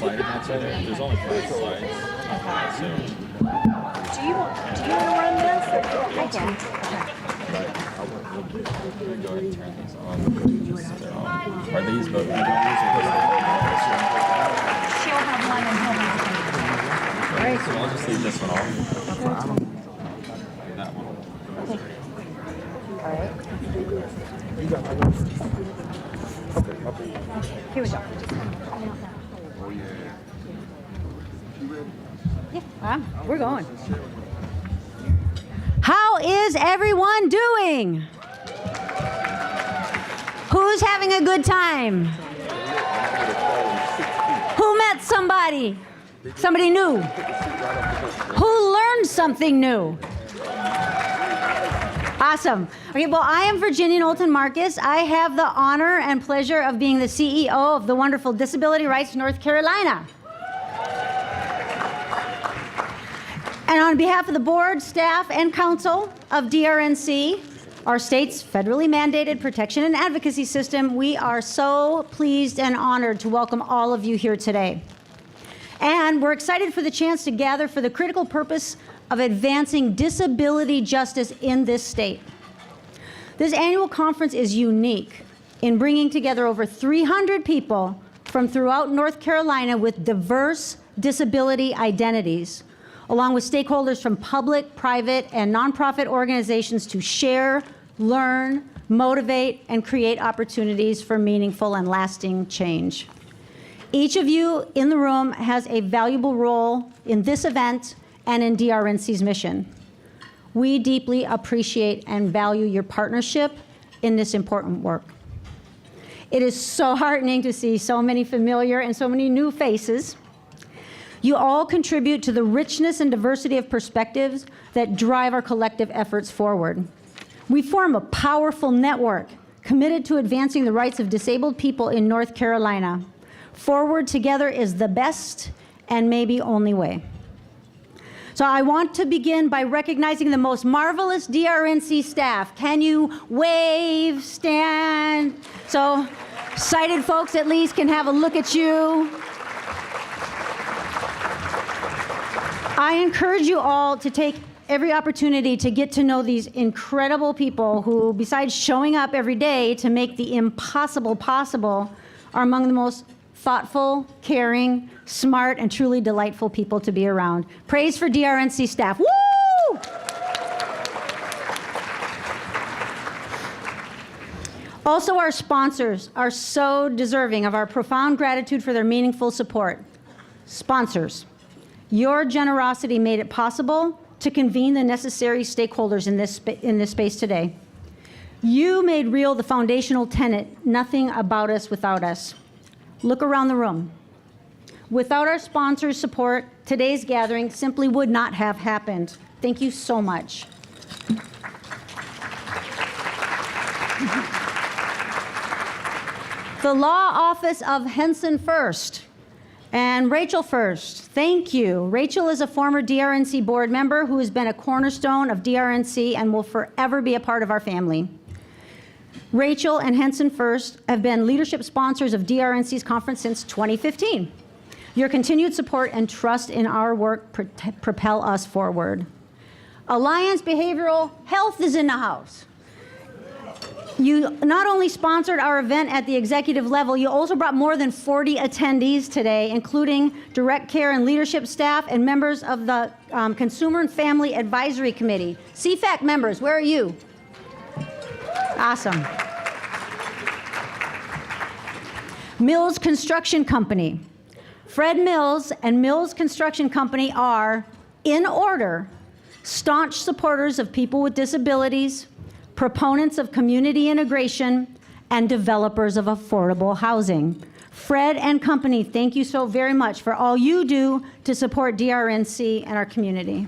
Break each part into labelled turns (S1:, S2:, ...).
S1: slide in that today? There's only 5 slides. So.
S2: Do you want to run this? Or I can.
S1: Go ahead and turn these on. Are these both?
S2: She'll have one and he'll have one.
S1: Great. So I'll just leave this one off.
S2: Okay.
S1: That one.
S2: Okay. All right. Okay, here we go. Yeah, we're going. How is everyone doing? Who's having a good time? Who met somebody? Somebody new? Who learned something new? Awesome. Okay, well, I am Virginia Knowlton Marcus. I have the honor and pleasure of being the CEO of the wonderful Disability Rights North Carolina. And on behalf of the board, staff, and council of DRNC, our state's federally mandated protection and advocacy system, we are so pleased and honored to welcome all of you here today. And we're excited for the chance to gather for the critical purpose of advancing disability justice in this state. This annual conference is unique in bringing together over 300 people from throughout North Carolina with diverse disability identities, along with stakeholders from public, private, and nonprofit organizations to share, learn, motivate, and create opportunities for meaningful and lasting change. Each of you in the room has a valuable role in this event and in DRNC's mission. We deeply appreciate and value your partnership in this important work. It is so heartening to see so many familiar and so many new faces. You all contribute to the richness and diversity of perspectives that drive our collective efforts forward. We form a powerful network committed to advancing the rights of disabled people in North Carolina. Forward together is the best and maybe only way. So I want to begin by recognizing the most marvelous DRNC staff. Can you wave, stand? So sighted folks at least can have a look at you. I encourage you all to take every opportunity to get to know these incredible people who, besides showing up every day to make the impossible possible, are among the most thoughtful, caring, smart, and truly delightful people to be around. Praise for DRNC staff. Woo! Also, our sponsors are so deserving of our profound gratitude for their meaningful support. Sponsors, your generosity made it possible to convene the necessary stakeholders in this space today. You made real the foundational tenet, nothing about us without us. Look around the room. Without our sponsors' support, today's gathering simply would not have happened. Thank you so much. The Law Office of Henson First and Rachel First, thank you. Rachel is a former DRNC board member who has been a cornerstone of DRNC and will forever be a part of our family. Rachel and Henson First have been leadership sponsors of DRNC's conference since 2015. Your continued support and trust in our work propel us forward. Alliance Behavioral Health is in the house. You not only sponsored our event at the executive level, you also brought more than 40 attendees today, including direct care and leadership staff and members of the Consumer and Family Advisory Committee. CFAC members, where are you? Awesome. Mills Construction Company. Fred Mills and Mills Construction Company are, in order, staunch supporters of people with disabilities, proponents of community integration, and developers of affordable housing. Fred and company, thank you so very much for all you do to support DRNC and our community.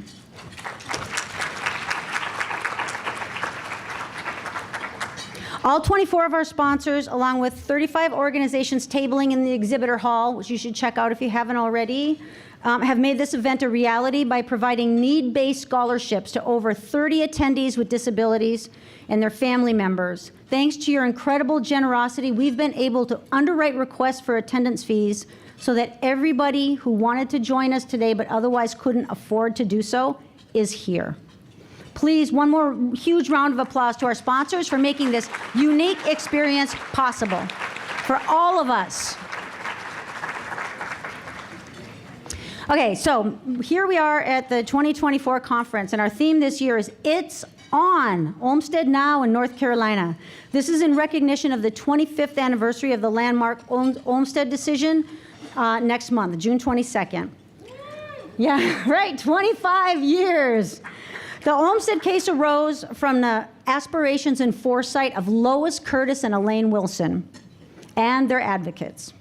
S2: All 24 of our sponsors, along with 35 organizations tabling in the exhibitor hall, which you should check out if you haven't already, have made this event a reality by providing need-based scholarships to over 30 attendees with disabilities and their family members. Thanks to your incredible generosity, we've been able to underwrite requests for attendance fees so that everybody who wanted to join us today but otherwise couldn't afford to do so is here. Please, one more huge round of applause to our sponsors for making this unique experience possible for all of us. Okay, so here we are at the 2024 conference, and our theme this year is It's On, Olmstead Now in North Carolina. This is in recognition of the 25th anniversary of the landmark Olmstead decision next month, June 22nd. Yeah, right, 25 years. The Olmstead case arose from the aspirations and foresight of Lois Curtis and Elaine Wilson and their advocates.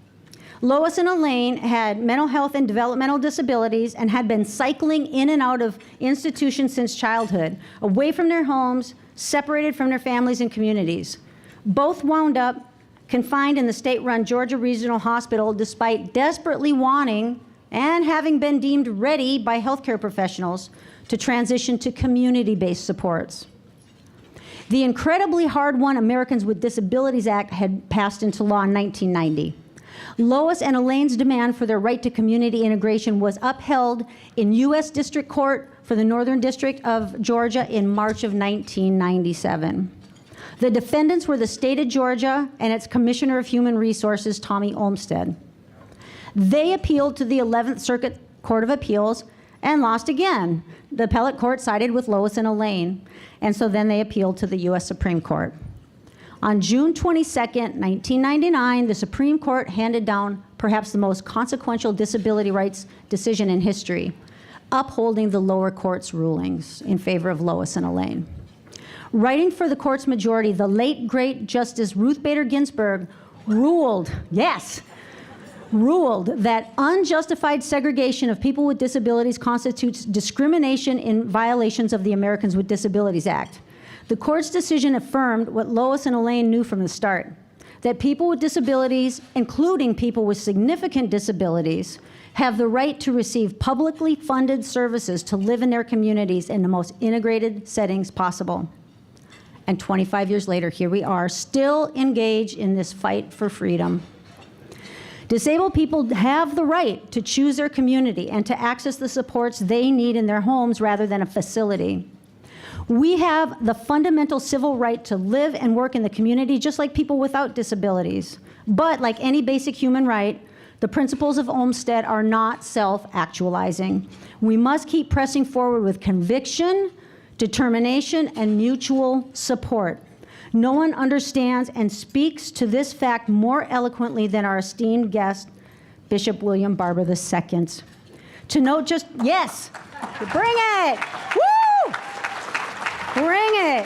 S2: Lois and Elaine had mental health and developmental disabilities and had been cycling in and out of institutions since childhood, away from their homes, separated from their families and communities. Both wound up confined in the state-run Georgia Regional Hospital despite desperately wanting and having been deemed ready by healthcare professionals to transition to community-based supports. The incredibly hard-won Americans with Disabilities Act had passed into law in 1990. Lois and Elaine's demand for their right to community integration was upheld in U.S. District Court for the Northern District of Georgia in March of 1997. The defendants were the state of Georgia and its Commissioner of Human Resources, Tommy Olmstead. They appealed to the 11th Circuit Court of Appeals and lost again. The appellate court sided with Lois and Elaine, and so then they appealed to the U.S. Supreme Court. On June 22nd, 1999, the Supreme Court handed down perhaps the most consequential disability rights decision in history, upholding the lower court's rulings in favor of Lois and Elaine. Writing for the court's majority, the late, great Justice Ruth Bader Ginsburg ruled that unjustified segregation of people with disabilities constitutes discrimination in violations of the Americans with Disabilities Act. The court's decision affirmed what Lois and Elaine knew from the start, that people with disabilities, including people with significant disabilities, have the right to receive publicly funded services to live in their communities in the most integrated settings possible. And 25 years later, here we are, still engaged in this fight for freedom. Disabled people have the right to choose their community and to access the supports they need in their homes rather than a facility. We have the fundamental civil right to live and work in the community just like people without disabilities. But like any basic human right, the principles of Olmstead are not self-actualizing. We must keep pressing forward with conviction, determination, and mutual support. No one understands and speaks to this fact more eloquently than our esteemed guest, Bishop William Barber II. To note just, yes, bring it, woo! Bring it.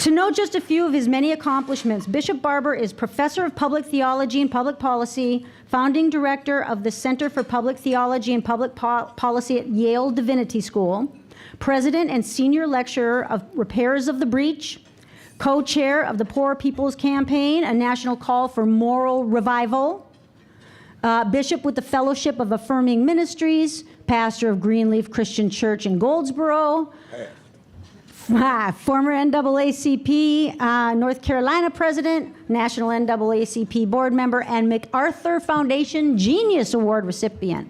S2: To note just a few of his many accomplishments, Bishop Barber is Professor of Public Theology and Public Policy, founding director of the Center for Public Theology and Public Policy at Yale Divinity School, president and senior lecturer of Repairers of the Breach, co-chair of the Poor People's Campaign, a national call for moral revival, bishop with the Fellowship of Affirming Ministries, pastor of Greenleaf Christian Church in Goldsboro, former NAACP North Carolina president, national NAACP board member, and MacArthur Foundation Genius Award recipient.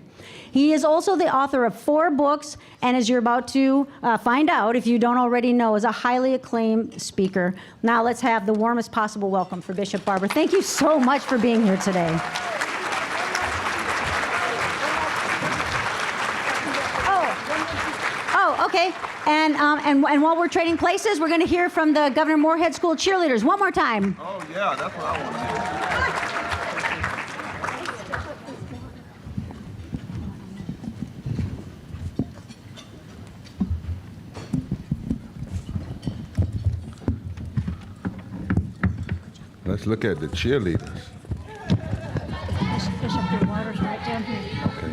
S2: He is also the author of 4 books, and as you're about to find out, if you don't already know, is a highly acclaimed speaker. Now let's have the warmest possible welcome for Bishop Barber. Thank you so much for being here today. Oh, okay. And while we're trading places, we're going to hear from the Governor Moorhead School cheerleaders one more time.
S3: Oh, yeah, that's what I want to hear. Let's look at the cheerleaders.
S2: Bishop, your water's right down here.
S3: Okay.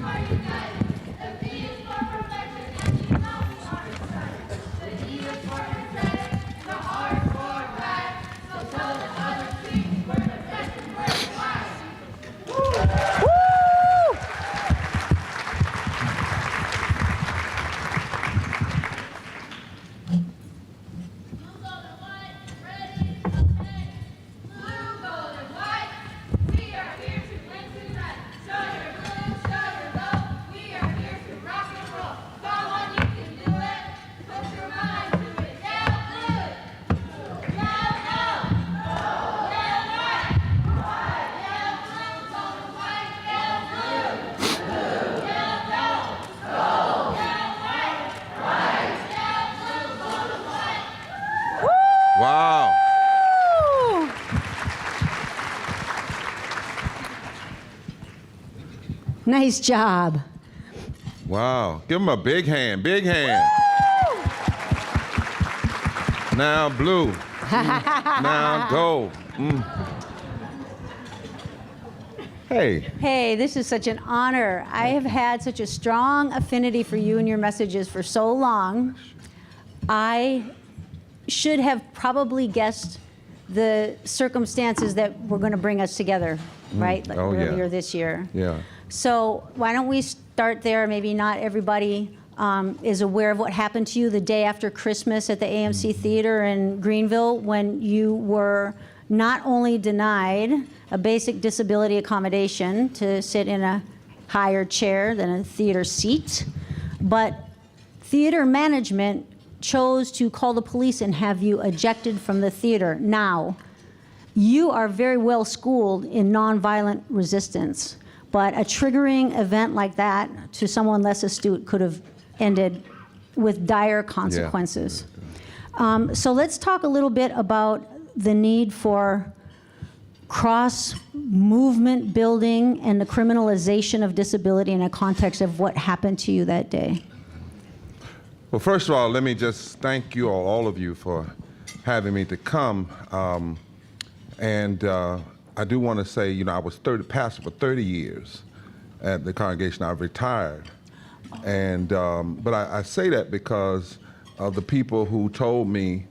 S2: Nice job.
S3: Wow. Give him a big hand, big hand. Now blue. Now gold. Hey.
S2: Hey, this is such an honor. I have had such a strong affinity for you and your messages for so long. I should have probably guessed the circumstances that were going to bring us together, right? Like earlier this year.
S3: Yeah.
S2: So why don't we start there? Maybe not everybody is aware of what happened to you the day after Christmas at the AMC Theater in Greenville, when you were not only denied a basic disability accommodation to sit in a higher chair than a theater seat, but theater management chose to call the police and have you ejected from the theater. Now, you are very well schooled in nonviolent resistance, but a triggering event like that to someone less astute could have ended with dire consequences.
S3: Yeah.
S2: So let's talk a little bit about the need for cross-movement building and the criminalization of disability in a context of what happened to you that day.
S3: Well, first of all, let me just thank you all of you for having me to come. I do want to say, you know, I was pastor for 30 years at the congregation. I've retired. But I say that because of the people who told me,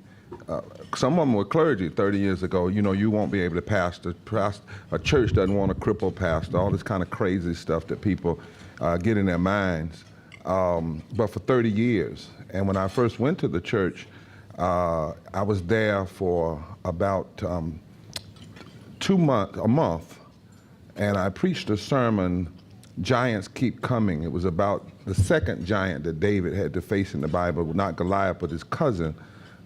S3: some of them were clergy 30 years ago, you know, you won't be able to pastor. A church doesn't want a crippled pastor, all this kind of crazy stuff that people get in their minds. But for 30 years. And when I first went to the church, I was there for about a month, and I preached a sermon, Giants Keep Coming. It was about the second giant that David had to face in the Bible, not Goliath, but his cousin,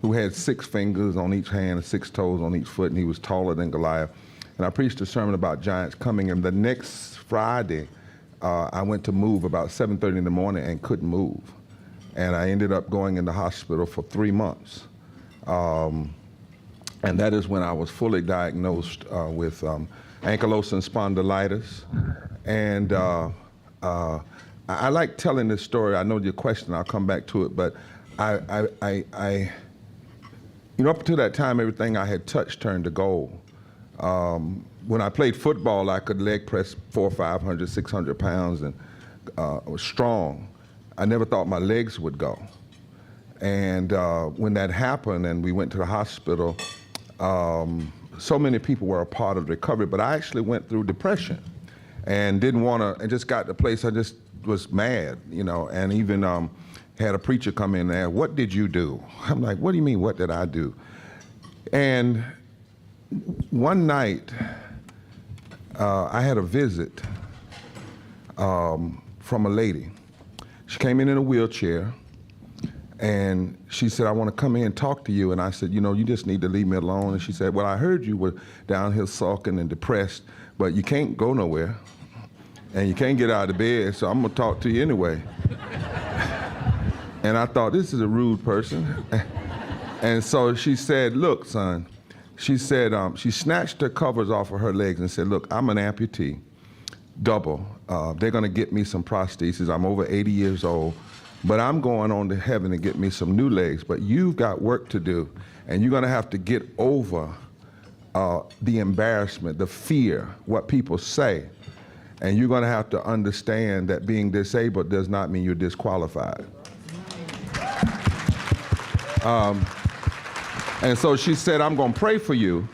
S3: who had 6 fingers on each hand and 6 toes on each foot, and he was taller than Goliath. And I preached a sermon about giants coming, and the next Friday, I went to move about 7:30 in the morning and couldn't move. And I ended up going in the hospital for 3 months. And that is when I was fully diagnosed with ankylosing spondylitis. And I like telling this story. I know your question, I'll come back to it, but you know, up to that time, everything I had touched turned to gold. When I played football, I could leg press 400, 500, 600 pounds and was strong. I never thought my legs would go. And when that happened and we went to the hospital, so many people were a part of the recovery, but I actually went through depression and didn't want to, and just got to a place I just was mad, you know, and even had a preacher come in there, what did you do? I'm like, what do you mean, what did I do? And one night, I had a visit from a lady. She came in a wheelchair, and she said, I want to come in and talk to you. And I said, you know, you just need to leave me alone. And she said, well, I heard you were down here sulking and depressed, but you can't go nowhere, and you can't get out of bed, so I'm going to talk to you anyway. And I thought, this is a rude person. And so she said, look, son, she said, she snatched her covers off of her legs and said, look, I'm an amputee, double. They're going to get me some prostheses. I'm over 80 years old, but I'm going on to heaven to get me some new legs. But you've got work to do, and you're going to have to get over the embarrassment, the fear, what people say. And you're going to have to understand that being disabled does not mean you're disqualified. And so she said, I'm going to pray for you.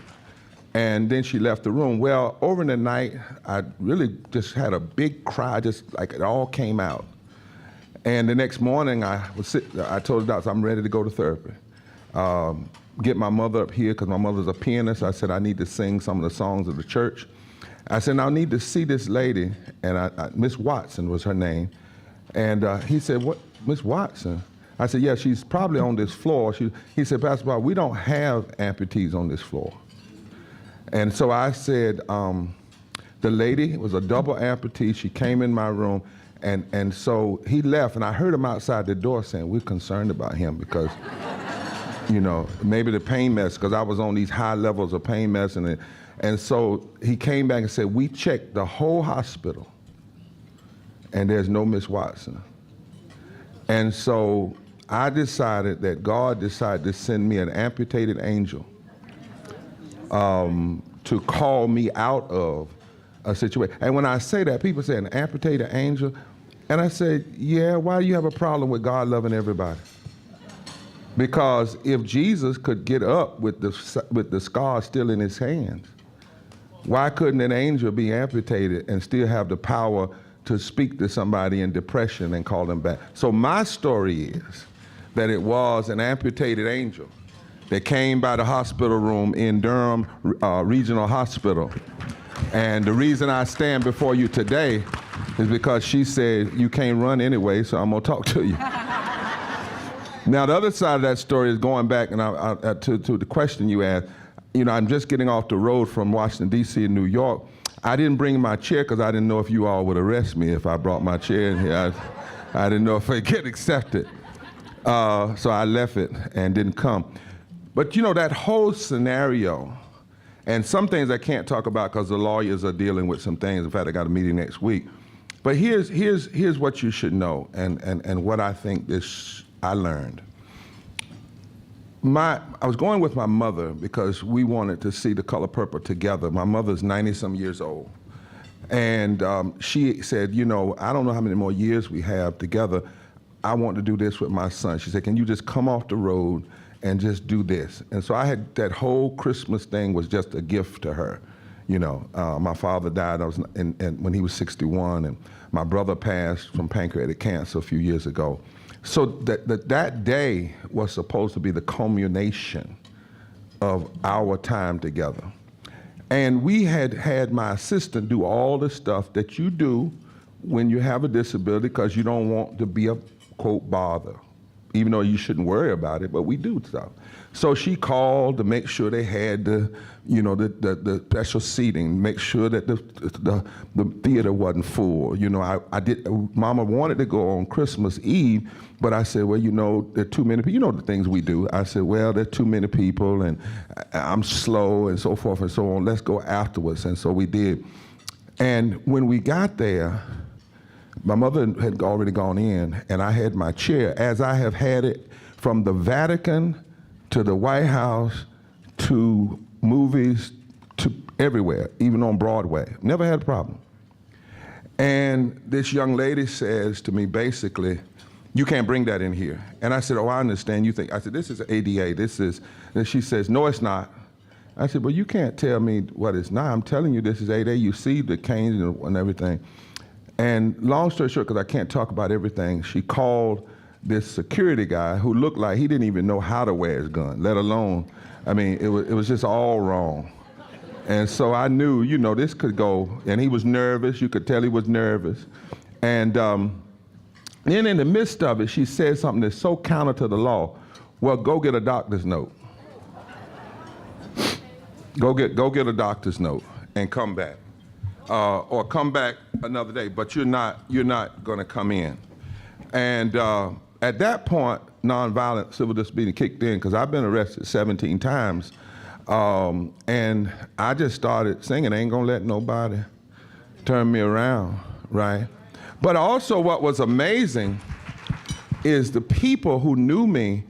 S3: And then she left the room. Well, over the night, I really just had a big cry, just like it all came out. And the next morning, I told the doctor, I'm ready to go to therapy. Get my mother up here, because my mother's a pianist. I said, I need to sing some of the songs of the church. I said, I need to see this lady. And Miss Watson was her name. And he said, what, Miss Watson? I said, yeah, she's probably on this floor. He said, Pastor Bob, we don't have amputees on this floor. And so I said, the lady was a double amputee. She came in my room, and so he left, and I heard him outside the door saying, we're concerned about him because, you know, maybe the pain meds, because I was on these high levels of pain medicine. And so he came back and said, we checked the whole hospital, and there's no Miss Watson. And so I decided that God decided to send me an amputated angel to call me out of a situation. And when I say that, people say an amputated angel, and I said, yeah, why do you have a problem with God loving everybody? Because if Jesus could get up with the scar still in his hands, why couldn't an angel be amputated and still have the power to speak to somebody in depression and call them back? So my story is that it was an amputated angel that came by the hospital room in Durham Regional Hospital. And the reason I stand before you today is because she said, you can't run anyway, so I'm gonna talk to you. Now, the other side of that story is going back and to the question you asked. You know, I'm just getting off the road from Washington, D.C. and New York. I didn't bring my chair because I didn't know if you all would arrest me if I brought my chair in here. I didn't know if I'd get accepted. So I left it and didn't come. But you know, that whole scenario, and some things I can't talk about because the lawyers are dealing with some things. In fact, I got a meeting next week. But here's what you should know, and what I think I learned. I was going with my mother because we wanted to see The Color Purple together. My mother's 90-some years old. And she said, you know, I don't know how many more years we have together. I want to do this with my son. She said, can you just come off the road and just do this? And so I had that whole Christmas thing was just a gift to her. You know, my father died when he was 61, and my brother passed from pancreatic cancer a few years ago. So that day was supposed to be the culmination of our time together. And we had my assistant do all the stuff that you do when you have a disability because you don't want to be a, quote, bother, even though you shouldn't worry about it, but we do stuff. So she called to make sure they had the special seating, make sure that the theater wasn't full. You know, Mama wanted to go on Christmas Eve, but I said, well, you know, there are too many people. You know the things we do. I said, well, there are too many people, and I'm slow, and so forth and so on. Let's go afterwards. And so we did. And when we got there, my mother had already gone in, and I had my chair, as I have had it from the Vatican to the White House to movies to everywhere, even on Broadway. Never had a problem. And this young lady says to me, basically, you can't bring that in here. And I said, oh, I understand. You think, I said, this is ADA, this is, and she says, no, it's not. I said, well, you can't tell me what it's not. I'm telling you this is ADA. You see the canes and everything. And long story short, because I can't talk about everything, she called this security guy who looked like he didn't even know how to wear his gun, let alone, I mean, it was just all wrong. And so I knew, you know, this could go, and he was nervous. You could tell he was nervous. And then in the midst of it, she said something that's so counter to the law. Well, go get a doctor's note. Go get a doctor's note and come back. Or come back another day, but you're not gonna come in. And at that point, nonviolent civil disobedience kicked in because I've been arrested 17 times. And I just started singing, ain't gonna let nobody turn me around, right? But also what was amazing is the people who knew me,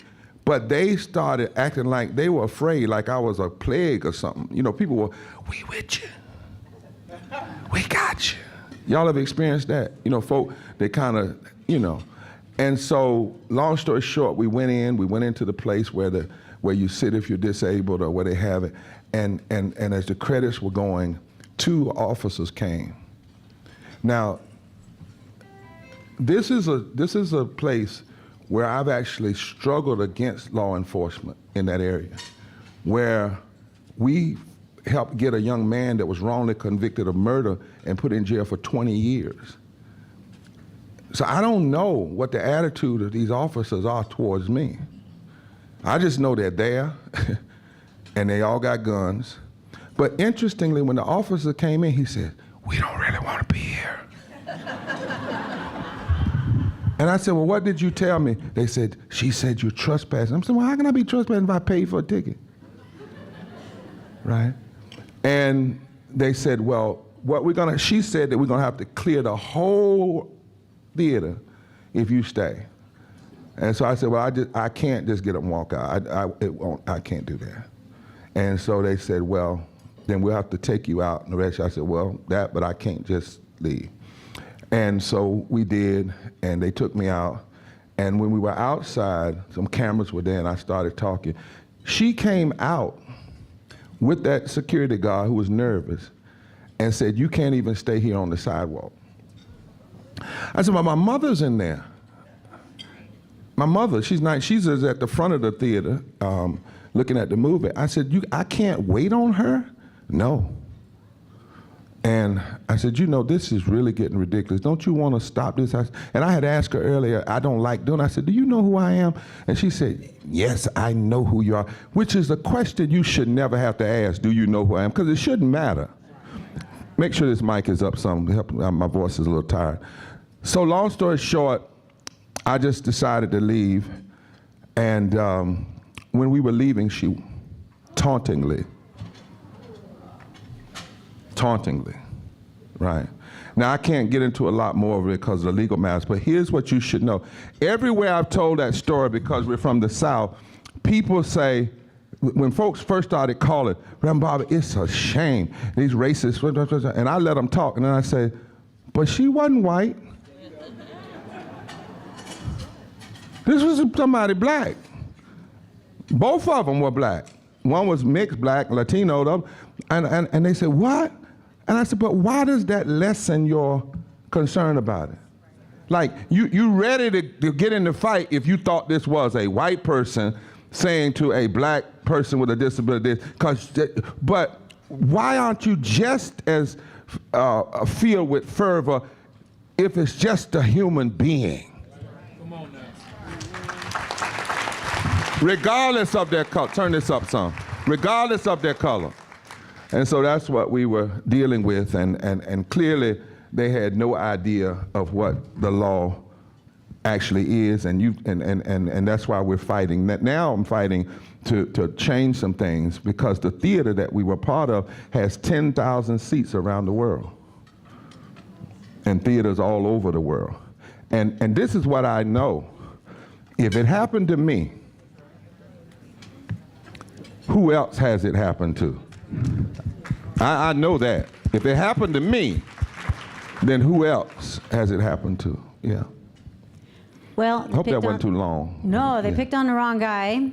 S3: but they started acting like they were afraid, like I was a plague or something. You know, people were, we with you. We got you. Y'all have experienced that? You know, folk, they kind of, you know. And so, long story short, we went into the place where you sit if you're disabled or where they have it. And as the credits were going, 2 officers came. Now, this is a place where I've actually struggled against law enforcement in that area, where we helped get a young man that was wrongly convicted of murder and put in jail for 20 years. So I don't know what the attitude of these officers are towards me. I just know they're there, and they all got guns. But interestingly, when the officer came in, he said, we don't really want to be here. And I said, well, what did you tell me? They said, she said you're trespassing. I'm saying, well, how can I be trespassing if I paid for a ticket? Right? And they said, well, she said that we're gonna have to clear the whole theater if you stay. And so I said, well, I can't just get up and walk out. I can't do that. And so they said, well, then we'll have to take you out and the rest. I said, well, but I can't just leave. And so we did, and they took me out. And when we were outside, some cameras were there, and I started talking. She came out with that security guard who was nervous and said, you can't even stay here on the sidewalk. I said, well, my mother's in there. My mother, she's at the front of the theater looking at the movie. I said, I can't wait on her? No. And I said, this is really getting ridiculous. Don't you want to stop this? And I had asked her earlier, I don't like doing it. I said, do you know who I am? And she said, yes, I know who you are, which is a question you should never have to ask, do you know who I am? Because it shouldn't matter. Make sure this mic is up some. My voice is a little tired. So long story short, I just decided to leave. And when we were leaving, she tauntingly, right? Now, I can't get into a lot more of it because of the legal matters, but here's what you should know. Everywhere I've told that story, because we're from the South, people say, when folks first started calling, Reverend Barber, it's a shame, these racists, and I let them talk, and then I say, but she wasn't white. This was somebody black. Both of them were black. One was mixed black, Latino, and they said, what? And I said, but why does that lessen your concern about it? Like, you ready to get in the fight if you thought this was a white person saying to a black person with a disability, but why aren't you just as filled with fervor if it's just a human being?
S1: Come on now.
S3: Regardless of their color, turn this up some, regardless of their color. And so that's what we were dealing with, and clearly they had no idea of what the law actually is, and that's why we're fighting. Now I'm fighting to change some things, because the theater that we were part of has 10,000 seats around the world, and theaters all over the world. And this is what I know. If it happened to me, who else has it happened to? I know that. If it happened to me, then who else has it happened to? Yeah.
S2: Well,
S3: I hope that wasn't too long.
S2: No, they picked on the wrong guy.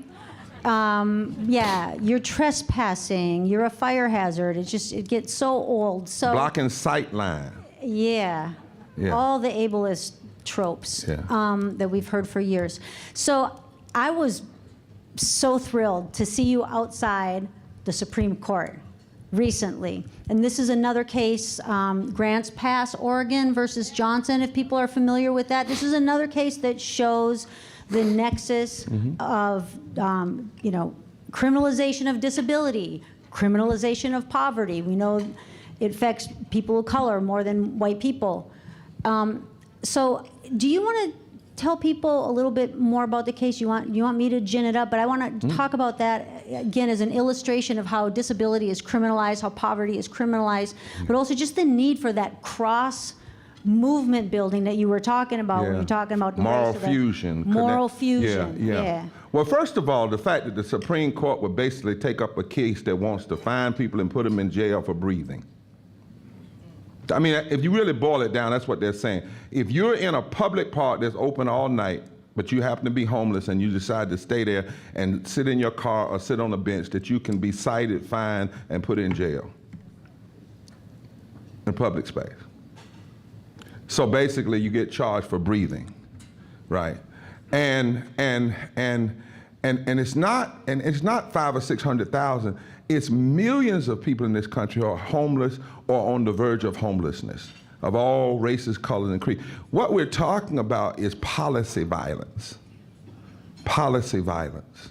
S2: Yeah, you're trespassing. You're a fire hazard. It gets so old. So
S3: blocking sight line.
S2: Yeah. All the ableist tropes that we've heard for years. So I was so thrilled to see you outside the Supreme Court recently. And this is another case, Grants Pass, Oregon versus Johnson, if people are familiar with that. This is another case that shows the nexus of, criminalization of disability, criminalization of poverty. We know it affects people of color more than white people. So do you want to tell people a little bit more about the case? You want me to gin it up, but I want to talk about that again as an illustration of how disability is criminalized, how poverty is criminalized, but also just the need for that cross movement building that you were talking about when you're talking about the
S3: moral fusion.
S2: Moral fusion. Yeah.
S3: Well, first of all, the fact that the Supreme Court would basically take up a case that wants to fine people and put them in jail for breathing. I mean, if you really boil it down, that's what they're saying. If you're in a public park that's open all night, but you happen to be homeless and you decide to stay there and sit in your car or sit on a bench, that you can be cited, fined, and put in jail in public space. So basically, you get charged for breathing, right? And it's not 500,000 or 600,000. It's millions of people in this country who are homeless or on the verge of homelessness, of all races, colors, and creeds. What we're talking about is policy violence. Policy violence.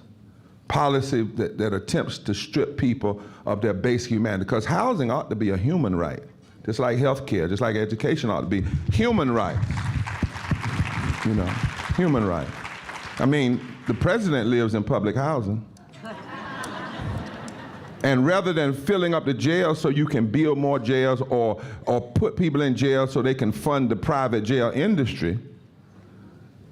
S3: Policy that attempts to strip people of their basic humanity. Because housing ought to be a human right, just like health care, just like education ought to be human right. Human right. I mean, the president lives in public housing. And rather than filling up the jails so you can build more jails or put people in jail so they can fund the private jail industry,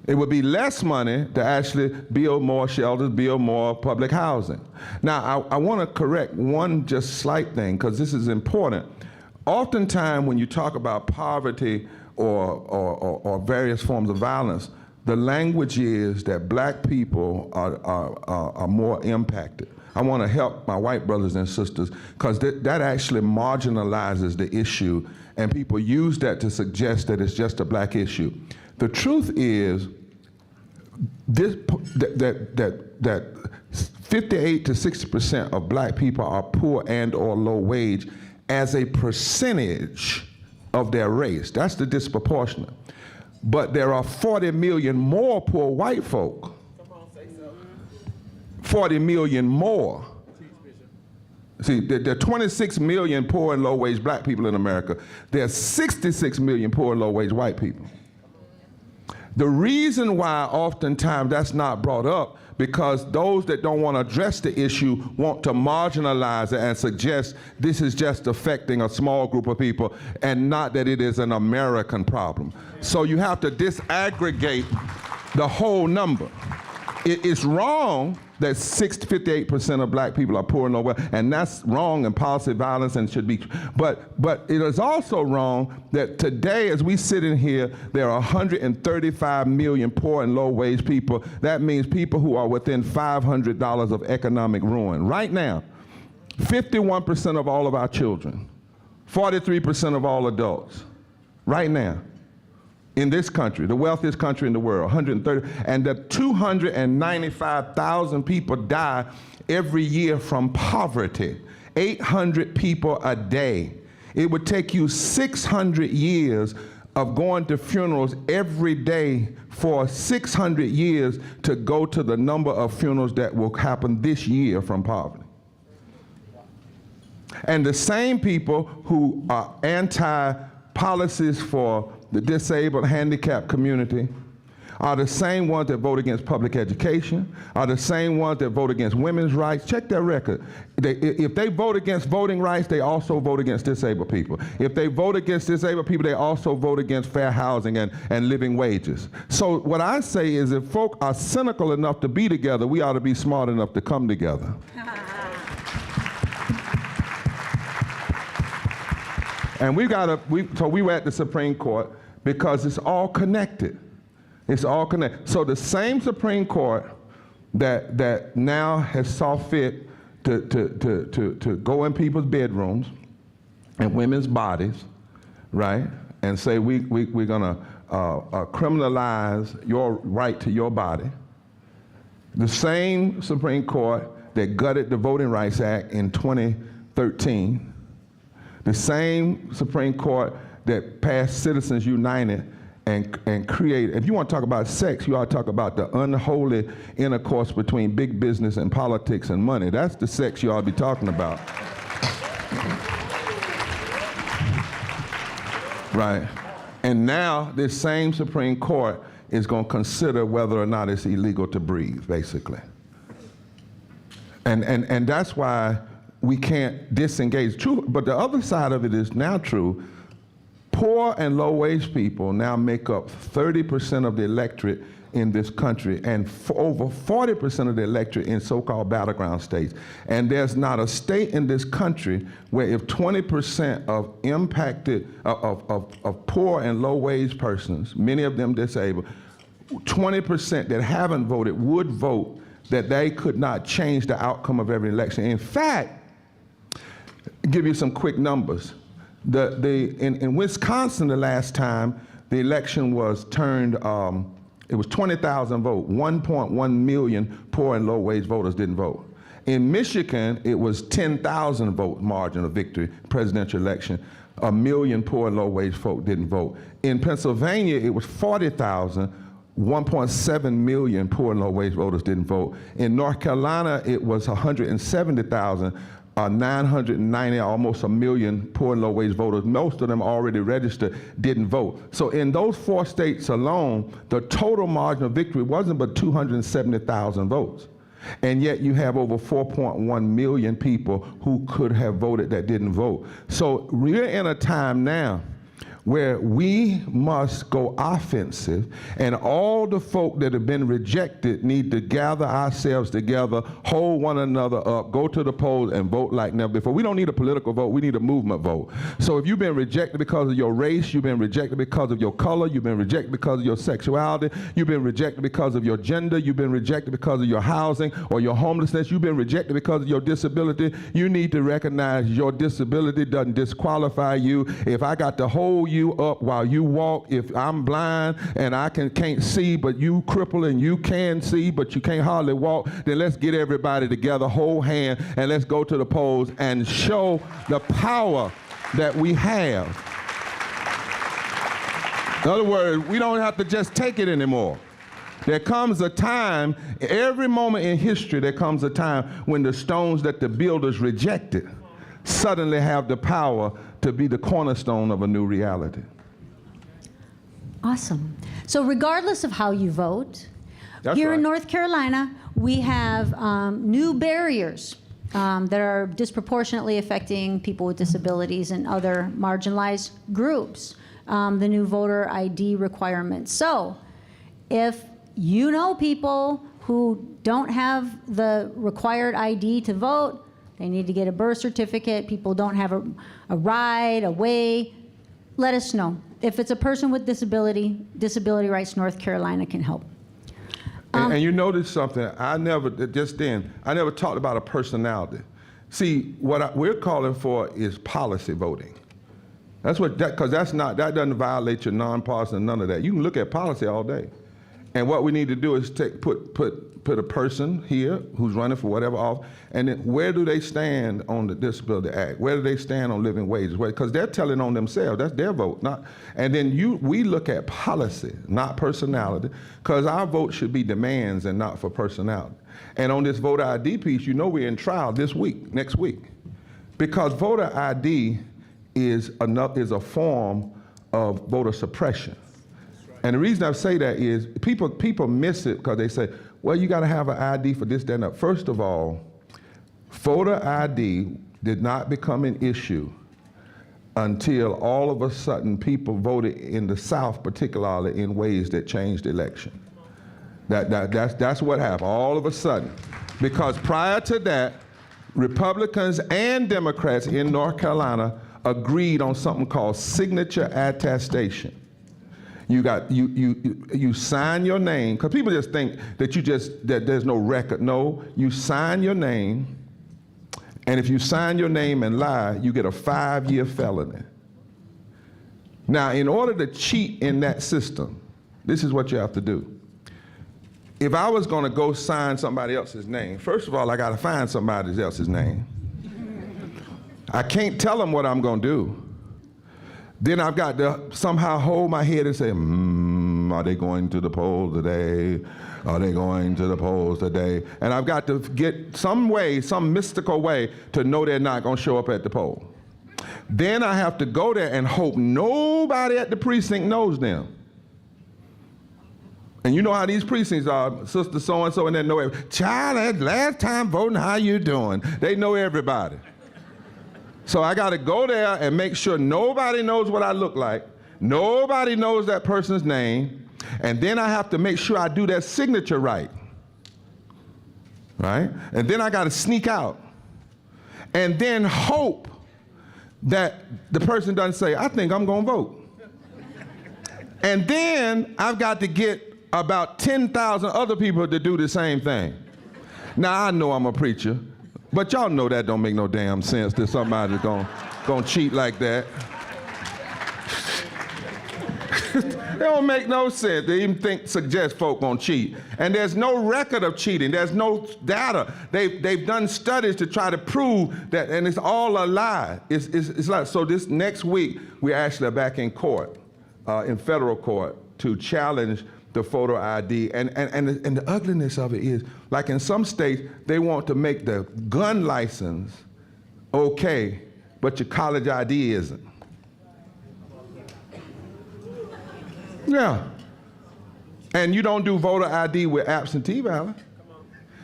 S3: it would be less money to actually build more shelters, build more public housing. Now, I want to correct one just slight thing, because this is important. Oftentimes, when you talk about poverty or various forms of violence, the language is that black people are more impacted. I want to help my white brothers and sisters, because that actually marginalizes the issue, and people use that to suggest that it's just a black issue. The truth is that 58 to 60% of black people are poor and or low wage as a percentage of their race. That's the disproportionate. But there are 40 million more poor white folk. 40 million more. See, there are 26 million poor and low wage black people in America. There are 66 million poor and low wage white people. The reason why oftentimes that's not brought up, because those that don't want to address the issue want to marginalize it and suggest this is just affecting a small group of people and not that it is an American problem. So you have to disaggregate the whole number. It's wrong that 58% of black people are poor and low wealth, and that's wrong in policy violence and should be, but it is also wrong that today as we sit in here, there are 135 million poor and low wage people. That means people who are within $500 of economic ruin. Right now, 51% of all of our children, 43% of all adults, right now, in this country, the wealthiest country in the world, 130, and that 295,000 people die every year from poverty, 800 people a day. It would take you 600 years of going to funerals every day for 600 years to go to the number of funerals that will happen this year from poverty. And the same people who are anti-policies for the disabled, handicapped community are the same ones that vote against public education, are the same ones that vote against women's rights. Check their record. If they vote against voting rights, they also vote against disabled people. If they vote against disabled people, they also vote against fair housing and living wages. So what I say is, if folk are cynical enough to be together, we ought to be smart enough to come together. And so we were at the Supreme Court because it's all connected. It's all connected. So the same Supreme Court that now has saw fit to go in people's bedrooms and women's bodies, right, and say we're gonna criminalize your right to your body. The same Supreme Court that gutted the Voting Rights Act in 2013, the same Supreme Court that passed Citizens United and created, if you want to talk about sex, you ought to talk about the unholy intercourse between big business and politics and money. That's the sex you ought to be talking about. Right. And now this same Supreme Court is going to consider whether or not it's illegal to breathe, basically. And that's why we can't disengage. True, but the other side of it is now true. Poor and low-wage people now make up 30% of the electorate in this country and over 40% of the electorate in so-called battleground states. And there's not a state in this country where if 20% of impacted, of poor and low-wage persons, many of them disabled, 20% that haven't voted would vote, that they could not change the outcome of every election. In fact, give you some quick numbers. In Wisconsin the last time the election was turned, it was 20,000 votes. 1.1 million poor and low-wage voters didn't vote. In Michigan, it was 10,000 vote margin of victory, presidential election. 1 million poor and low-wage folk didn't vote. In Pennsylvania, it was 40,000. 1.7 million poor and low-wage voters didn't vote. In North Carolina, it was 170,000. 990, almost 1 million poor and low-wage voters, most of them already registered, didn't vote. So in those 4 states alone, the total margin of victory wasn't but 270,000 votes. And yet you have over 4.1 million people who could have voted that didn't vote. So we're in a time now where we must go offensive, and all the folk that have been rejected need to gather ourselves together, hold one another up, go to the polls and vote like never before. We don't need a political vote, we need a movement vote. So if you've been rejected because of your race, you've been rejected because of your color, you've been rejected because of your sexuality, you've been rejected because of your gender, you've been rejected because of your housing or your homelessness, you've been rejected because of your disability, you need to recognize your disability doesn't disqualify you. If I got to hold you up while you walk, if I'm blind and I can't see, but you cripple and you can see, but you can't hardly walk, then let's get everybody together, hold hand, and let's go to the polls and show the power that we have. In other words, we don't have to just take it anymore. There comes a time, every moment in history, there comes a time when the stones that the builders rejected suddenly have the power to be the cornerstone of a new reality.
S2: Awesome. So regardless of how you vote,
S3: That's
S2: here in
S3: right.
S2: North Carolina, we have new barriers that are disproportionately affecting people with disabilities and other marginalized groups, the new voter ID requirements. So if you know people who don't have the required ID to vote, they need to get a birth certificate, people don't have a ride, a way, let us know. If it's a person with disability, Disability Rights North Carolina can help.
S3: And you notice something, I never talked about a personality. See, what we're calling for is policy voting. That's what, because that doesn't violate your nonpartisan, none of that. You can look at policy all day. And what we need to do is put a person here who's running for whatever office, and then where do they stand on the Disability Act? Where do they stand on living wages? Because they're telling on themselves, that's their vote. And then we look at policy, not personality, because our vote should be demands and not for personality. And on this voter ID piece, you know we're in trial next week, because voter ID is a form of voter suppression. And the reason I say that is people miss it because they say, well, you got to have an ID for this, that, and that. First of all, voter ID did not become an issue until all of a sudden people voted in the South, particularly in ways that changed the election. That's what happened, all of a sudden. Because prior to that, Republicans and Democrats in North Carolina agreed on something called signature attestation. You sign your name, because people just think that there's no record. No, you sign your name, and if you sign your name and lie, you get a 5-year felony. Now, in order to cheat in that system, this is what you have to do. If I was going to go sign somebody else's name, first of all, I got to find somebody else's name. I can't tell them what I'm going to do. Then I've got to somehow hold my head and say, are they going to the polls today? Are they going to the polls today? And I've got to get some mystical way to know they're not going to show up at the poll. Then I have to go there and hope nobody at the precinct knows them. And you know how these precincts are, sister so-and-so, and they know everybody. Child, last time voting, how you doing? They know everybody. So I got to go there and make sure nobody knows what I look like, nobody knows that person's name, and then I have to make sure I do that signature right? And then I got to sneak out, and then hope that the person doesn't say, I think I'm going to vote. And then I've got to get about 10,000 other people to do the same thing. Now, I know I'm a preacher, but y'all know that don't make no damn sense that somebody's gonna cheat like that. It don't make no sense to even suggest folk gonna cheat. And there's no record of cheating. There's no data. They've done studies to try to prove that, and it's all a lie. It's like, so this next week, we actually are back in court, in federal court, to challenge the photo ID, and the ugliness of it is, like in some states, they want to make the gun license okay, but your college ID isn't. Yeah. And you don't do voter ID with absentee ballot.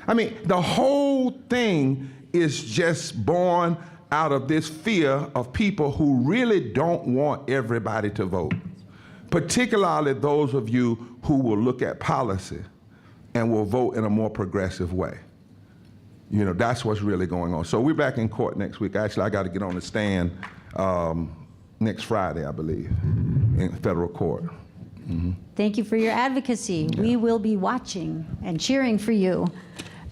S3: I mean, the whole thing is just born out of this fear of people who really don't want everybody to vote, particularly those of you who will look at policy and will vote in a more progressive way. You know, that's what's really going on. So we're back in court next week. Actually, I got to get on the stand next Friday, I believe, in federal court.
S2: Thank you for your advocacy.
S3: Yeah.
S2: We will be watching and cheering for you.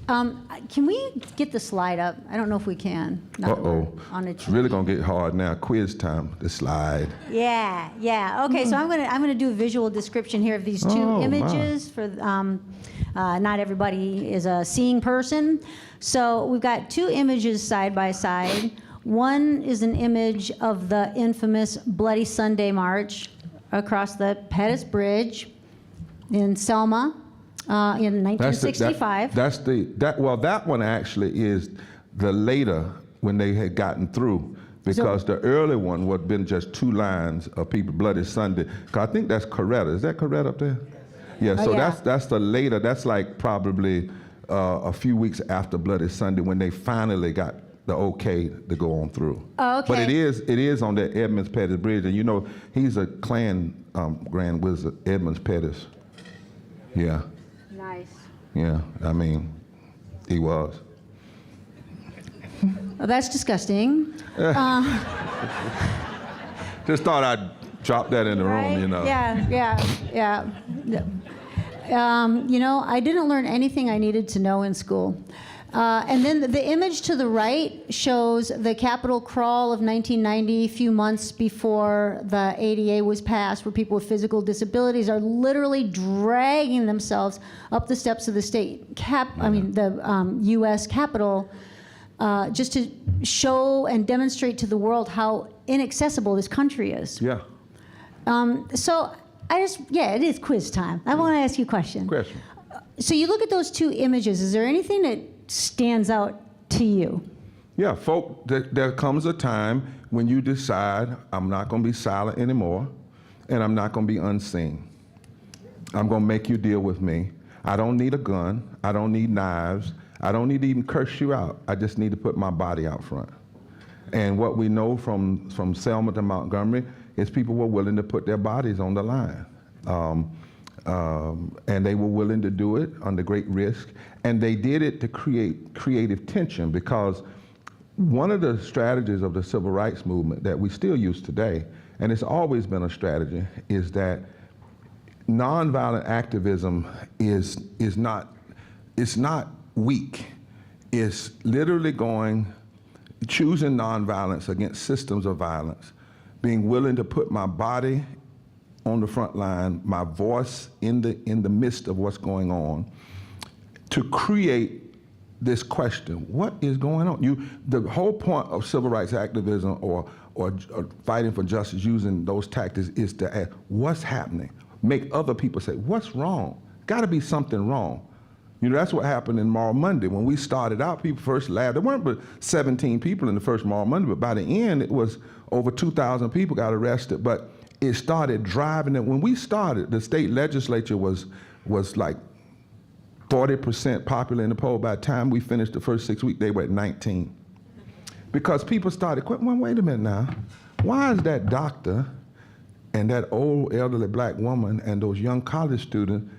S2: Can we get the slide up? I don't know if we can.
S3: Uh-oh. It's really going to get hard now. Quiz time, the slide.
S2: Yeah, yeah. Okay, so I'm gonna do a visual description here of these two images for not everybody is a seeing person. So we've got two images side by side. One is an image of the infamous Bloody Sunday March across the Pettus Bridge in Selma in 1965.
S3: That one actually is the later when they had gotten through, because the early one would have been just two lines of people, Bloody Sunday. 'Cause I think that's Coretta. Is that Coretta up there? Yeah, so that's the later, that's like probably a few weeks after Bloody Sunday when they finally got the okay to go on through.
S2: Oh, okay.
S3: But it is on that Edmonds Pettus Bridge, and you know, he's a Klan Grand Wizard, Edmonds Pettus. Yeah.
S2: Nice.
S3: Yeah, I mean, he was.
S2: Well, that's disgusting.
S3: Just thought I'd drop that in the room, you know.
S2: Yeah. You know, I didn't learn anything I needed to know in school. And then the image to the right shows the Capitol crawl of 1990, a few months before the ADA was passed, where people with physical disabilities are literally dragging themselves up the steps of the the U.S. Capitol, just to show and demonstrate to the world how inaccessible this country is.
S3: Yeah.
S2: So it is quiz time. I want to ask you a question.
S3: Question.
S2: So you look at those two images, is there anything that stands out to you?
S3: Yeah, folk, there comes a time when you decide, I'm not going to be silent anymore, and I'm not going to be unseen. I'm going to make you deal with me. I don't need a gun. I don't need knives. I don't need to even curse you out. I just need to put my body out front. And what we know from Selma to Montgomery is people were willing to put their bodies on the line. And they were willing to do it under great risk. And they did it to create creative tension, because one of the strategies of the civil rights movement that we still use today, and it's always been a strategy, is that nonviolent activism is not weak. It's literally choosing nonviolence against systems of violence, being willing to put my body on the front line, my voice in the midst of what's going on, to create this question: what is going on? The whole point of civil rights activism or fighting for justice using those tactics is to ask, what's happening? Make other people say, what's wrong? Got to be something wrong. You know, that's what happened in Moral Monday. When we started out, people first laughed. There weren't but 17 people in the first Moral Monday, but by the end, it was over 2,000 people got arrested. But it started driving it. When we started, the state legislature was like 40% popular in the poll. By the time we finished the first 6 weeks, they were at 19. Because people started, well, wait a minute now. Why is that doctor and that old elderly black woman and those young college students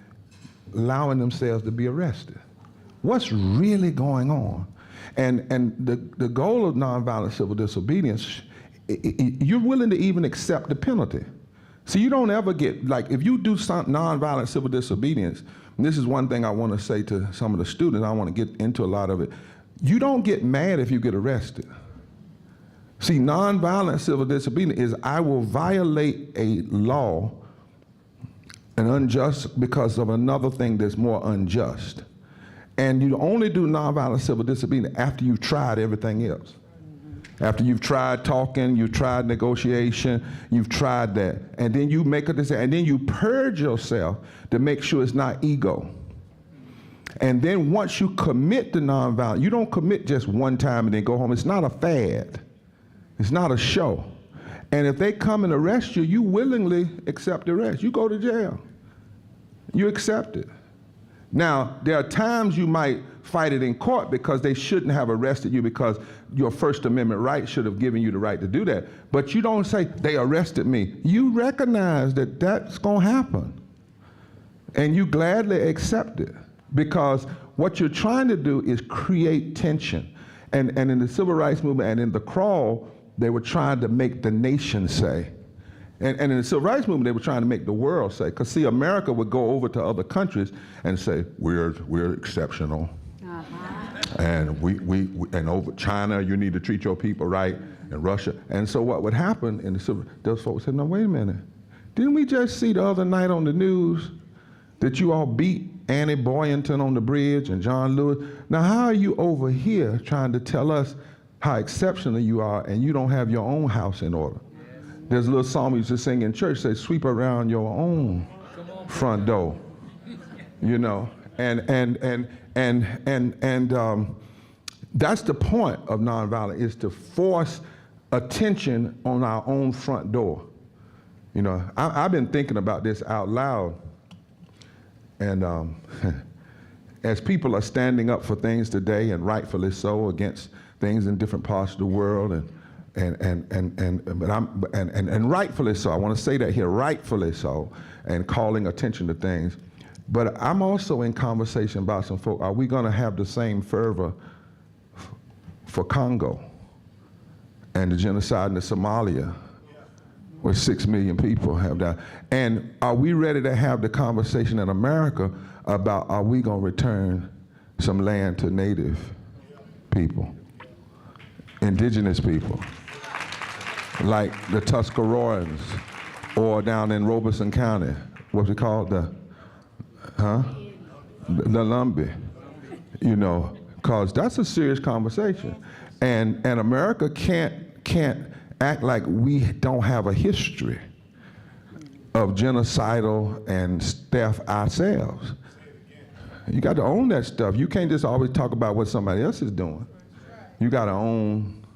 S3: allowing themselves to be arrested? What's really going on? And the goal of nonviolent civil disobedience, you're willing to even accept the penalty. So you don't ever get, like, if you do some nonviolent civil disobedience, and this is one thing I want to say to some of the students, I want to get into a lot of it, you don't get mad if you get arrested. See, nonviolent civil disobedience is I will violate a law, an unjust, because of another thing that's more unjust. And you only do nonviolent civil disobedience after you've tried everything else. After you've tried talking, you've tried negotiation, you've tried that. And then you make a decision, and then you purge yourself to make sure it's not ego. And then once you commit to nonviolence, you don't commit just one time and then go home. It's not a fad. It's not a show. And if they come and arrest you, you willingly accept the arrest. You go to jail. You accept it. Now, there are times you might fight it in court because they shouldn't have arrested you because your First Amendment right should have given you the right to do that. But you don't say, they arrested me. You recognize that that's going to happen. And you gladly accept it because what you're trying to do is create tension. And in the civil rights movement and in the crawl, they were trying to make the nation say. And in the civil rights movement, they were trying to make the world say. Because see, America would go over to other countries and say, we're exceptional. And and over China, you need to treat your people right, and Russia. And so what would happen in the civil, those folks said, no, wait a minute. Didn't we just see the other night on the news that you all beat Annie Boynton on the bridge and John Lewis? Now, how are you over here trying to tell us how exceptional you are and you don't have your own house in order? There's a little song we used to sing in church, say, sweep around your own front door, you know? And that's the point of nonviolence, is to force attention on our own front door. You know, I've been thinking about this out loud, and as people are standing up for things today, and rightfully so, against things in different parts of the world, and rightfully so. I want to say that here, rightfully so, and calling attention to things. But I'm also in conversation about some folk. Are we going to have the same fervor for Congo and the genocide in Somalia, where 6 million people have died? And are we ready to have the conversation in America about, are we going to return some land to Native people, indigenous people, like the Tuscaroraans, or down in Robeson County, what's it called, the Lumbee, you know, because that's a serious conversation. And America can't act like we don't have a history of genocidal and theft ourselves. You got to own that stuff. You can't just always talk about what somebody else is doing. You got to own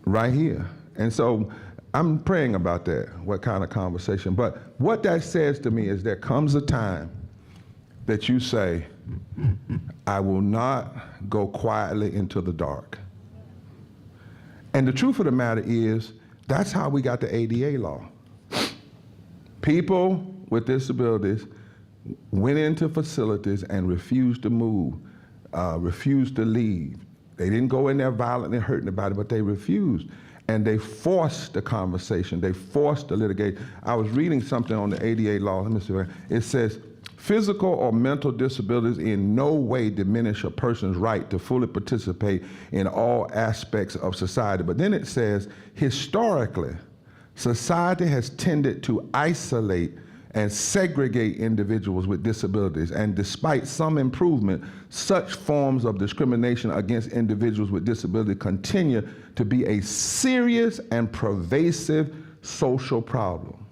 S3: right here. And so I'm praying about that, what kind of conversation. But what that says to me is there comes a time that you say, I will not go quietly into the dark. And the truth of the matter is, that's how we got the ADA law. People with disabilities went into facilities and refused to move, refused to leave. They didn't go in there violently hurting anybody, but they refused. And they forced the conversation. They forced the litigation. I was reading something on the ADA law. Let me see. It says, physical or mental disabilities in no way diminish a person's right to fully participate in all aspects of society. But then it says, historically, society has tended to isolate and segregate individuals with disabilities. And despite some improvement, such forms of discrimination against individuals with disability continue to be a serious and pervasive social problem.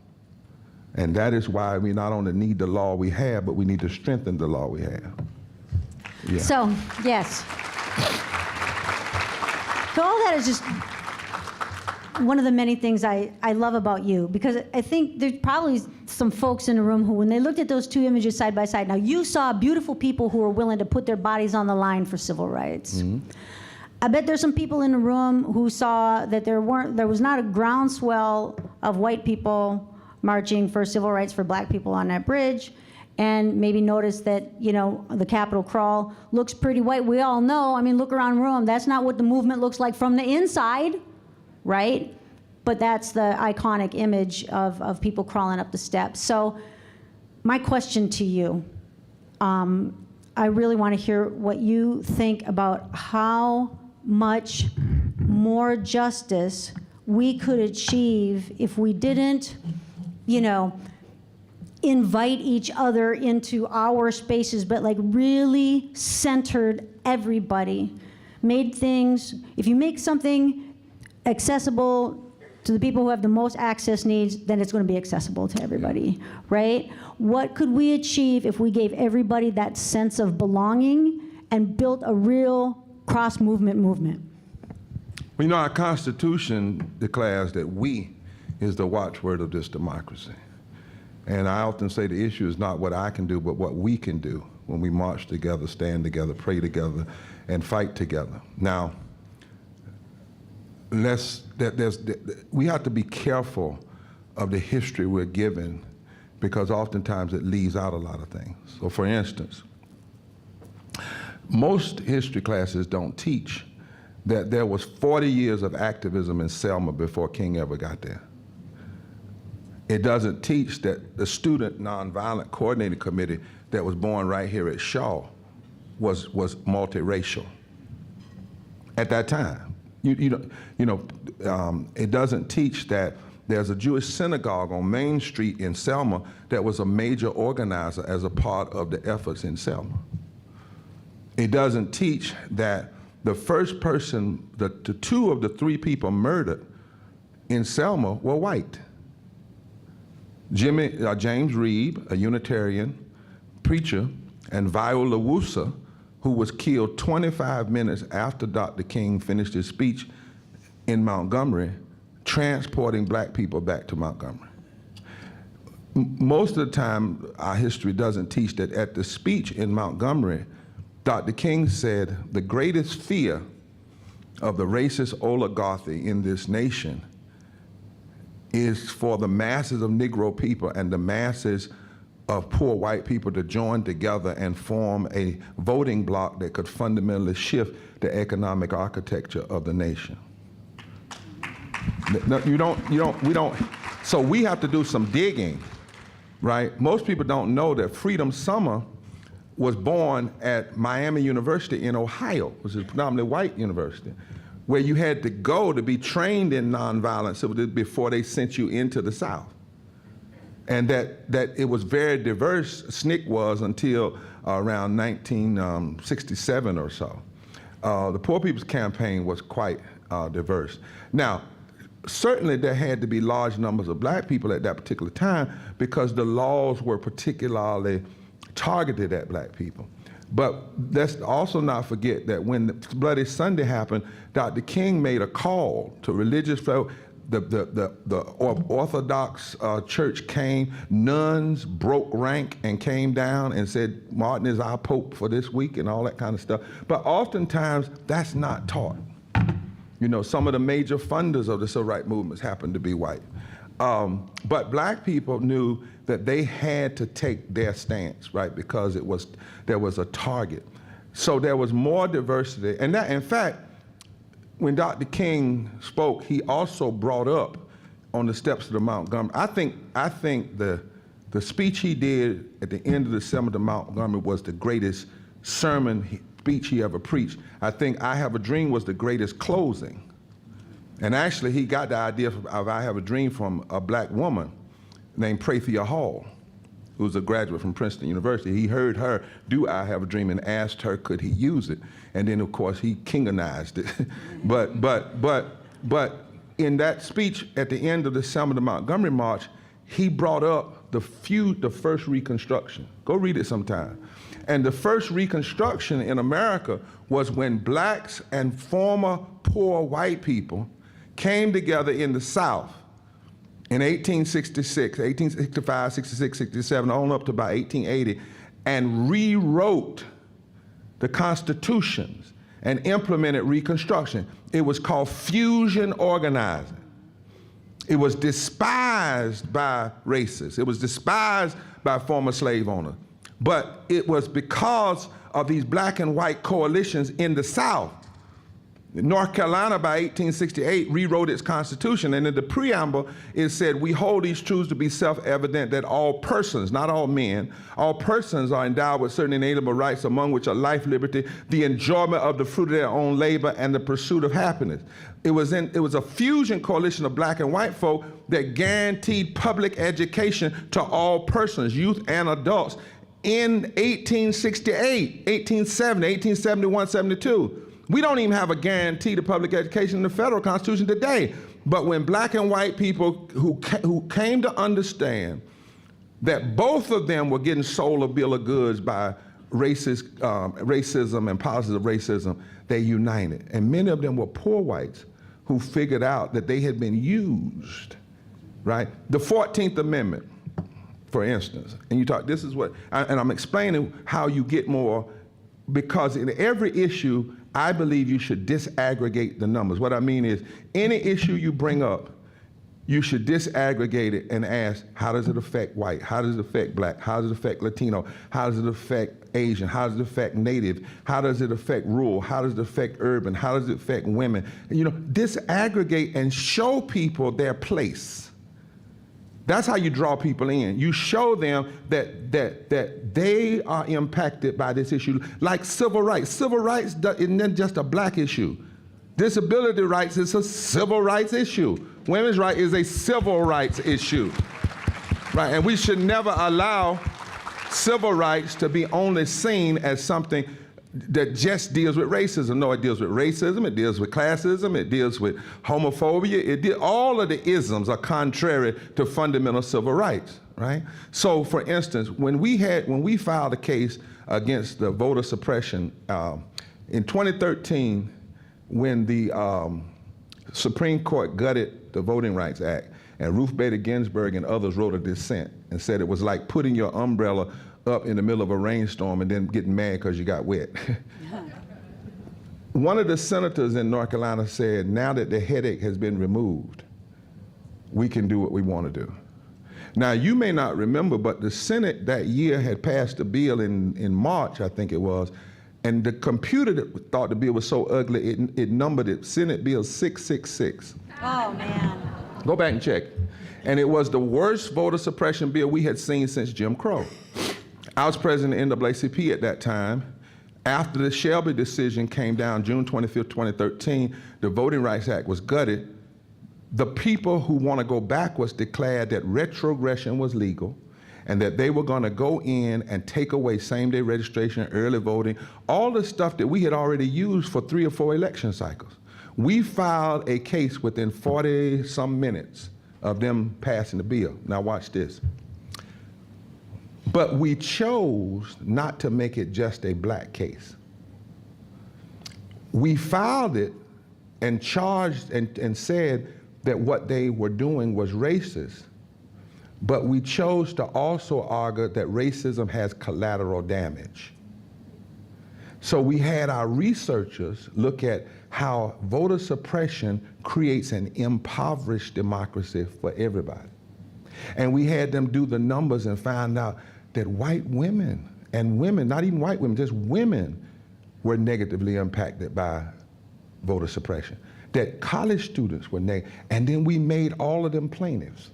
S3: And that is why we not only need the law we have, but we need to strengthen the law we have. Yeah.
S2: So, yes. So all that is just one of the many things I love about you, because I think there's probably some folks in the room who, when they looked at those two images side by side, now you saw beautiful people who were willing to put their bodies on the line for civil rights. Mm-hmm. I bet there's some people in the room who saw that there was not a groundswell of white people marching for civil rights for black people on that bridge, and maybe noticed that, you know, the Capitol crawl looks pretty white. We all know, I mean, look around the room, that's not what the movement looks like from the inside, right? But that's the iconic image of people crawling up the steps. So my question to you, I really want to hear what you think about how much more justice we could achieve if we didn't, you know, invite each other into our spaces, but like really centered everybody. Made things, if you make something accessible to the people who have the most access needs, then it's going to be accessible to everybody, right? What could we achieve if we gave everybody that sense of belonging and built a real cross-movement movement?
S3: Well, you know, our Constitution declares that we is the watchword of this democracy. And I often say the issue is not what I can do, but what we can do when we march together, stand together, pray together, and fight together. Now, we have to be careful of the history we're given, because oftentimes it leaves out a lot of things. So for instance, most history classes don't teach that there was 40 years of activism in Selma before King ever got there. It doesn't teach that the Student Nonviolent Coordinating Committee that was born right here at Shaw was multiracial at that time. It doesn't teach that there's a Jewish synagogue on Main Street in Selma that was a major organizer as a part of the efforts in Selma. It doesn't teach that the first person, the two of the three people murdered in Selma were white. James Reeb, a Unitarian preacher, and Viola Wusa, who was killed 25 minutes after Dr. King finished his speech in Montgomery, transporting black people back to Montgomery. Most of the time, our history doesn't teach that at the speech in Montgomery, Dr. King said, the greatest fear of the racist oligarchy in this nation is for the masses of Negro people and the masses of poor white people to join together and form a voting bloc that could fundamentally shift the economic architecture of the nation. No, we don't. So we have to do some digging, right? Most people don't know that Freedom Summer was born at Miami University in Ohio, which is a predominantly white university, where you had to go to be trained in nonviolence before they sent you into the South. And that it was very diverse, SNCC was, until around 1967 or so. The Poor People's Campaign was quite diverse. Now, certainly there had to be large numbers of black people at that particular time because the laws were particularly targeted at black people. But let's also not forget that when the Bloody Sunday happened, Dr. King made a call to religious folk. The Orthodox church came, nuns broke rank and came down and said, Martin is our Pope for this week and all that kind of stuff. But oftentimes, that's not taught. You know, some of the major funders of the civil rights movements happened to be white. But black people knew that they had to take their stance, right, because there was a target. So there was more diversity. And that, in fact, when Dr. King spoke, he also brought up on the steps of the Montgomery. I think the speech he did at the end of the Sermon to Montgomery was the greatest speech he ever preached. I think I Have a Dream was the greatest closing. And actually, he got the idea of I Have a Dream from a black woman named Prathia Hall, who was a graduate from Princeton University. He heard her do I Have a Dream and asked her, could he use it? And then, of course, he Kinganized it. but in that speech at the end of the Selma to Montgomery March, he brought up the first Reconstruction. Go read it sometime. And the first Reconstruction in America was when blacks and former poor white people came together in the South in 1866, 1865, 66, 67, on up to about 1880, and rewrote the constitutions and implemented Reconstruction. It was called fusion organizing. It was despised by racists. It was despised by former slave owners. But it was because of these black and white coalitions in the South. North Carolina, by 1868, rewrote its constitution, and in the preamble, it said, we hold these truths to be self-evident that all persons, not all men, all persons are endowed with certain inalienable rights, among which are life, liberty, the enjoyment of the fruit of their own labor, and the pursuit of happiness. It was a fusion coalition of black and white folk that guaranteed public education to all persons, youth and adults, in 1868, 1870, 1871, 72. We don't even have a guarantee to public education in the federal constitution today. But when black and white people who came to understand that both of them were getting sold a bill of goods by racism and positive racism, they united. And many of them were poor whites who figured out that they had been used, right? The 14th Amendment. for instance, and you talk, this is what, and I'm explaining how you get more, because in every issue, I believe you should disaggregate the numbers. What I mean is, any issue you bring up, you should disaggregate it and ask, how does it affect white? How does it affect black? How does it affect Latino? How does it affect Asian? How does it affect Native? How does it affect rural? How does it affect urban? How does it affect women? You know, disaggregate and show people their place. That's how you draw people in. You show them that they are impacted by this issue, like civil rights. Civil rights isn't just a black issue. Disability rights is a civil rights issue. Women's rights is a civil rights issue, right? And we should never allow civil rights to be only seen as something that just deals with racism. No, it deals with racism, it deals with classism, it deals with homophobia. All of the isms are contrary to fundamental civil rights, right? So, for instance, when we filed a case against the voter suppression in 2013, when the Supreme Court gutted the Voting Rights Act, and Ruth Bader Ginsburg and others wrote a dissent and said it was like putting your umbrella up in the middle of a rainstorm and then getting mad because you got wet. One of the senators in North Carolina said, now that the headache has been removed, we can do what we want to do. Now, you may not remember, but the Senate that year had passed a bill in March, I think it was, and the computer that thought the bill was so ugly, it numbered it Senate Bill 666.
S2: Oh, man.
S3: Go back and check. And it was the worst voter suppression bill we had seen since Jim Crow. I was president of the NAACP at that time. After the Shelby decision came down June 25th, 2013, the Voting Rights Act was gutted. The people who want to go backwards declared that retrogression was legal and that they were going to go in and take away same-day registration, early voting, all the stuff that we had already used for 3 or 4 election cycles. We filed a case within 40-some minutes of them passing the bill. Now watch this. But we chose not to make it just a black case. We filed it and charged and said that what they were doing was racist, but we chose to also argue that racism has collateral damage. So we had our researchers look at how voter suppression creates an impoverished democracy for everybody. And we had them do the numbers and find out that white women, and women, not even white women, just women, were negatively impacted by voter suppression. That college students were negative, and then we made all of them plaintiffs.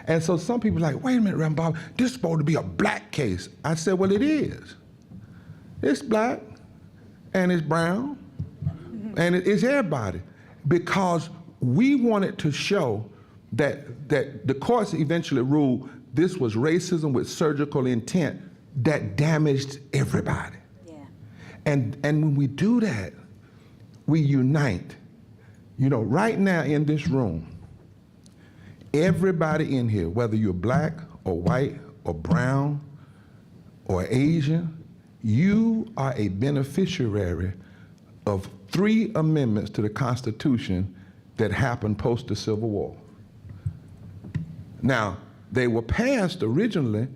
S3: And so some people are like, wait a minute, Reverend Bob, this is supposed to be a black case. I said, well, it is. It's black, and it's brown, and it's everybody, because we wanted to show that the courts eventually ruled this was racism with surgical intent that damaged everybody. Yeah. And when we do that, we unite. You know, right now in this room, everybody in here, whether you're black or white or brown or Asian, you are a beneficiary of 3 amendments to the Constitution that happened post the Civil War. Now, they were passed originally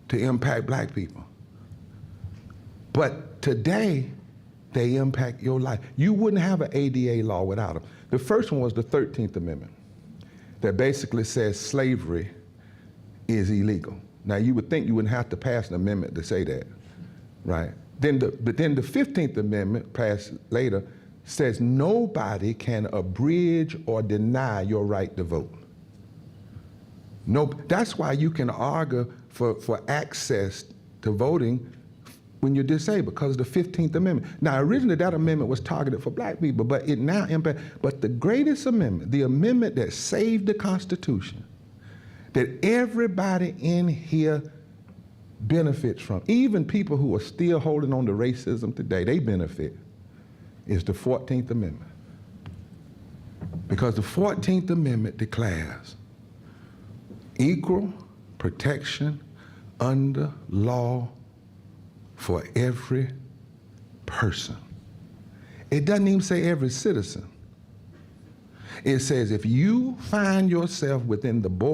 S3: to impact black people. But today, they impact your life. You wouldn't have an ADA law without them. The first one was the 13th Amendment that basically says slavery is illegal. Now, you would think you wouldn't have to pass an amendment to say that, right? But then the 15th Amendment, passed later, says nobody can abridge or deny your right to vote. No, that's why you can argue for access to voting when you're disabled, because of the 15th Amendment. Now, originally that amendment was targeted for black people, but it now impacts. But the greatest amendment, the amendment that saved the Constitution, that everybody in here benefits from, even people who are still holding on to racism today, they benefit, is the 14th Amendment. Because the 14th Amendment declares equal protection under law for every person. It doesn't even say every citizen. It says if you find yourself within the borders